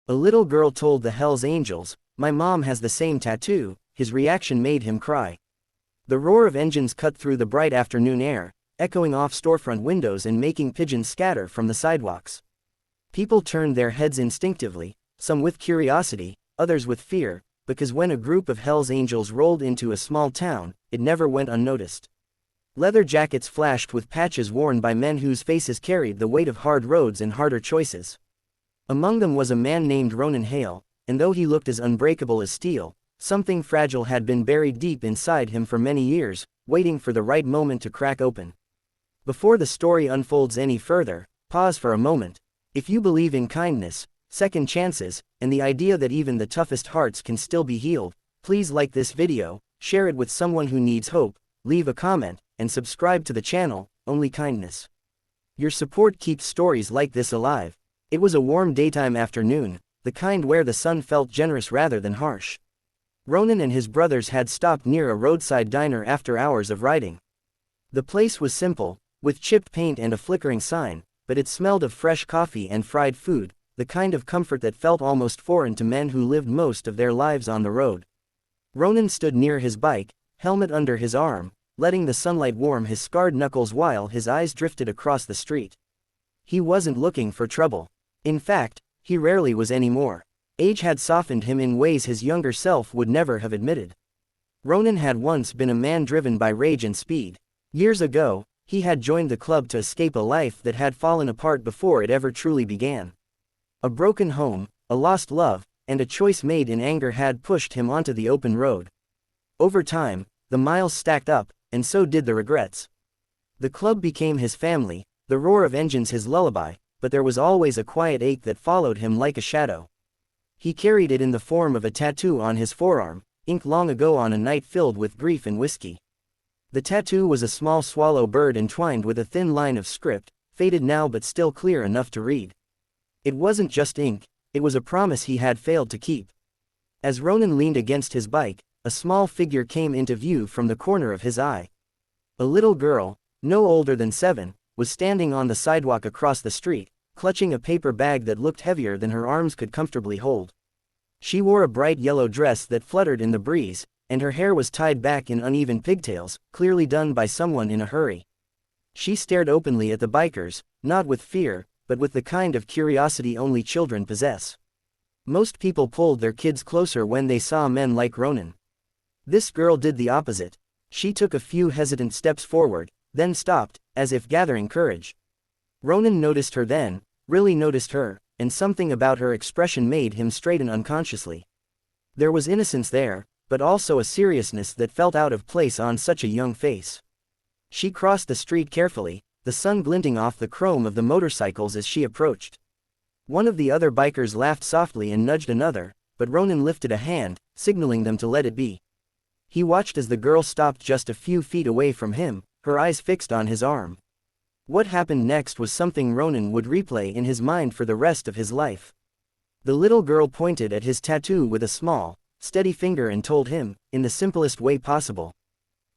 A little girl told the Hells Angels, "My mom has the same tattoo." His reaction made him cry. The roar of engines cut through the bright afternoon air, echoing off storefront windows and making pigeons scatter from the sidewalks. People turned their heads instinctively, some with curiosity, others with fear, because when a group of Hells Angels rolled into a small town, it never went unnoticed. Leather jackets flashed with patches worn by men whose faces carried the weight of hard roads and harder choices. Among them was a man named Ronan Hale, and though he looked as unbreakable as steel, something fragile had been buried deep inside him for many years, waiting for the right moment to crack open. Before the story unfolds any further, pause for a moment. If you believe in kindness, second chances, and the idea that even the toughest hearts can still be healed, please like this video, share it with someone who needs hope, leave a comment, and subscribe to the channel. Only kindness. Your support keeps stories like this alive. It was a warm daytime afternoon, the kind where the sun felt generous rather than harsh. Ronan and his brothers had stopped near a roadside diner after hours of riding. The place was simple, with chipped paint and a flickering sign, but it smelled of fresh coffee and fried food, the kind of comfort that felt almost foreign to men who lived most of their lives on the road. Ronan stood near his bike, helmet under his arm, letting the sunlight warm his scarred knuckles while his eyes drifted across the street. He wasn't looking for trouble. In fact, he rarely was anymore. Age had softened him in ways his younger self would never have admitted. Ronan had once been a man driven by rage and speed. Years ago, he had joined the club to escape a life that had fallen apart before it ever truly began. A broken home, a lost love, and a choice made in anger had pushed him onto the open road. Over time, the miles stacked up, and so did the regrets. The club became his family, the roar of engines his lullaby, but there was always a quiet ache that followed him like a shadow. He carried it in the form of a tattoo on his forearm, inked long ago on a night filled with grief and whiskey. The tattoo was a small swallow bird entwined with a thin line of script, faded now but still clear enough to read. It wasn't just ink, it was a promise he had failed to keep. As Ronan leaned against his bike, a small figure came into view from the corner of his eye. A little girl, no older than 7, was standing on the sidewalk across the street, clutching a paper bag that looked heavier than her arms could comfortably hold. She wore a bright yellow dress that fluttered in the breeze, and her hair was tied back in uneven pigtails, clearly done by someone in a hurry. She stared openly at the bikers, not with fear, but with the kind of curiosity only children possess. Most people pulled their kids closer when they saw men like Ronan. This girl did the opposite. She took a few hesitant steps forward, then stopped, as if gathering courage. Ronan noticed her then, really noticed her, and something about her expression made him straighten unconsciously. There was innocence there, but also a seriousness that felt out of place on such a young face. She crossed the street carefully, the sun glinting off the chrome of the motorcycles as she approached. One of the other bikers laughed softly and nudged another, but Ronan lifted a hand, signaling them to let it be. He watched as the girl stopped just a few feet away from him, her eyes fixed on his arm. What happened next was something Ronan would replay in his mind for the rest of his life. The little girl pointed at his tattoo with a small, steady finger and told him, in the simplest way possible,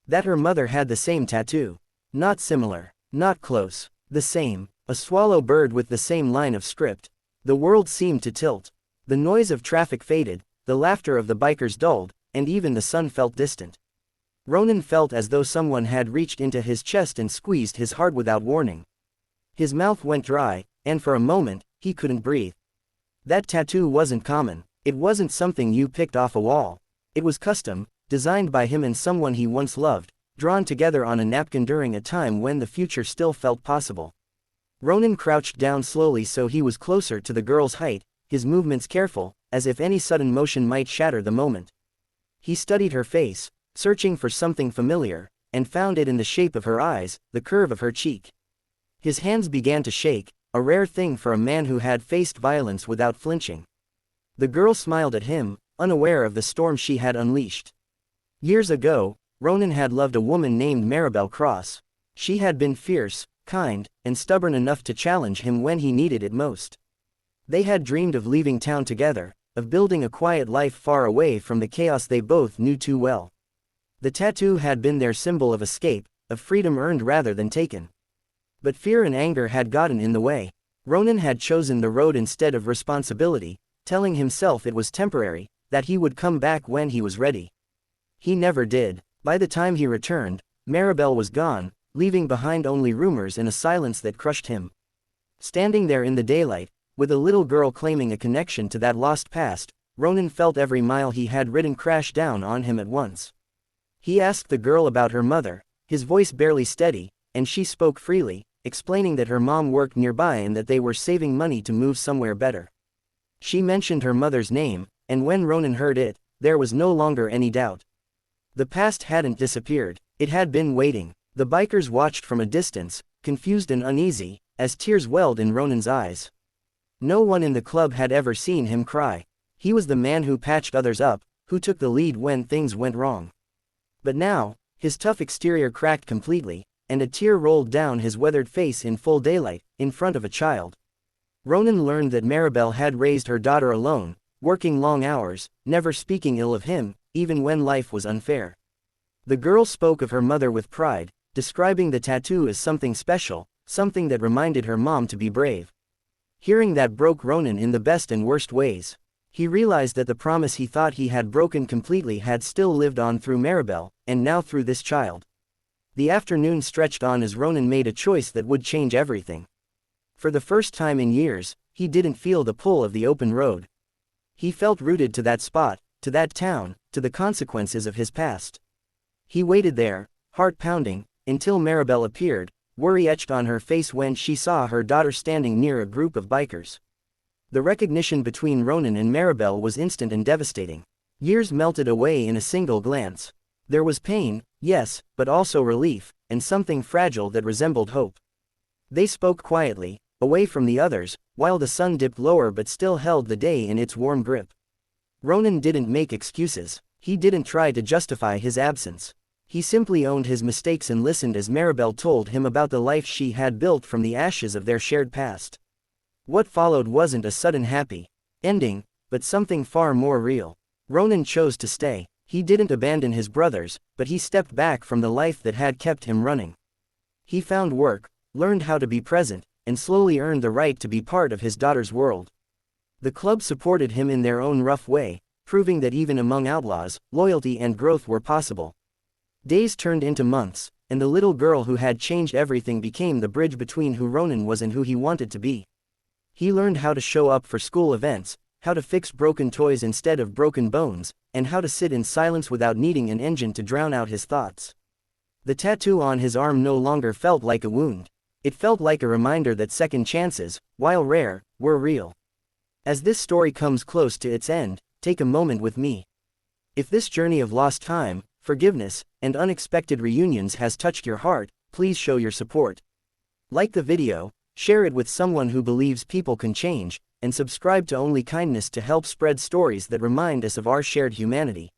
that her mother had the same tattoo. Not similar, not close, the same, a swallow bird with the same line of script. The world seemed to tilt. The noise of traffic faded, the laughter of the bikers dulled, and even the sun felt distant. Ronan felt as though someone had reached into his chest and squeezed his heart without warning. His mouth went dry, and for a moment, he couldn't breathe. That tattoo wasn't common. It wasn't something you picked off a wall. It was custom, designed by him and someone he once loved, drawn together on a napkin during a time when the future still felt possible. Ronan crouched down slowly so he was closer to the girl's height, his movements careful, as if any sudden motion might shatter the moment. He studied her face, searching for something familiar, and found it in the shape of her eyes, the curve of her cheek. His hands began to shake, a rare thing for a man who had faced violence without flinching. The girl smiled at him, unaware of the storm she had unleashed. Years ago, Ronan had loved a woman named Maribel Cross. She had been fierce, kind, and stubborn enough to challenge him when he needed it most. They had dreamed of leaving town together, of building a quiet life far away from the chaos they both knew too well. The tattoo had been their symbol of escape, of freedom earned rather than taken. But fear and anger had gotten in the way. Ronan had chosen the road instead of responsibility, telling himself it was temporary, that he would come back when he was ready. He never did. By the time he returned, Maribel was gone, leaving behind only rumors and a silence that crushed him. Standing there in the daylight, with a little girl claiming a connection to that lost past, Ronan felt every mile he had ridden crash down on him at once. He asked the girl about her mother, his voice barely steady, and she spoke freely, explaining that her mom worked nearby and that they were saving money to move somewhere better. She mentioned her mother's name, and when Ronan heard it, there was no longer any doubt. The past hadn't disappeared, it had been waiting. The bikers watched from a distance, confused and uneasy, as tears welled in Ronan's eyes. No one in the club had ever seen him cry. He was the man who patched others up, who took the lead when things went wrong. But now, his tough exterior cracked completely, and a tear rolled down his weathered face in full daylight, in front of a child. Ronan learned that Maribel had raised her daughter alone, working long hours, never speaking ill of him, even when life was unfair. The girl spoke of her mother with pride, describing the tattoo as something special, something that reminded her mom to be brave. Hearing that broke Ronan in the best and worst ways. He realized that the promise he thought he had broken completely had still lived on through Maribel, and now through this child. The afternoon stretched on as Ronan made a choice that would change everything. For the first time in years, he didn't feel the pull of the open road. He felt rooted to that spot, to that town, to the consequences of his past. He waited there, heart pounding, until Maribel appeared, worry etched on her face when she saw her daughter standing near a group of bikers. The recognition between Ronan and Maribel was instant and devastating. Years melted away in a single glance. There was pain, yes, but also relief, and something fragile that resembled hope. They spoke quietly, away from the others, while the sun dipped lower but still held the day in its warm grip. Ronan didn't make excuses. He didn't try to justify his absence. He simply owned his mistakes and listened as Maribel told him about the life she had built from the ashes of their shared past. What followed wasn't a sudden happy ending, but something far more real. Ronan chose to stay. He didn't abandon his brothers, but he stepped back from the life that had kept him running. He found work, learned how to be present, and slowly earned the right to be part of his daughter's world. The club supported him in their own rough way, proving that even among outlaws, loyalty and growth were possible. Days turned into months, and the little girl who had changed everything became the bridge between who Ronan was and who he wanted to be. He learned how to show up for school events, how to fix broken toys instead of broken bones, and how to sit in silence without needing an engine to drown out his thoughts. The tattoo on his arm no longer felt like a wound. It felt like a reminder that second chances, while rare, were real. As this story comes close to its end, take a moment with me. If this journey of lost time, forgiveness, and unexpected reunions has touched your heart, please show your support. Like the video, share it with someone who believes people can change, and subscribe to Only Kindness to help spread stories that remind us of our shared humanity.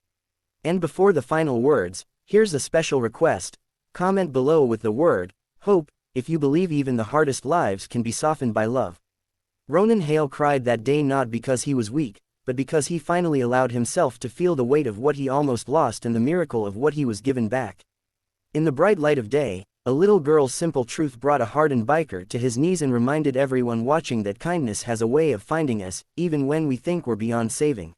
And before the final words, here's a special request. Comment below with the word hope, if you believe even the hardest lives can be softened by love. Ronan Hale cried that day not because he was weak, but because he finally allowed himself to feel the weight of what he almost lost and the miracle of what he was given back. In the bright light of day, a little girl's simple truth brought a hardened biker to his knees and reminded everyone watching that kindness has a way of finding us, even when we think we're beyond saving.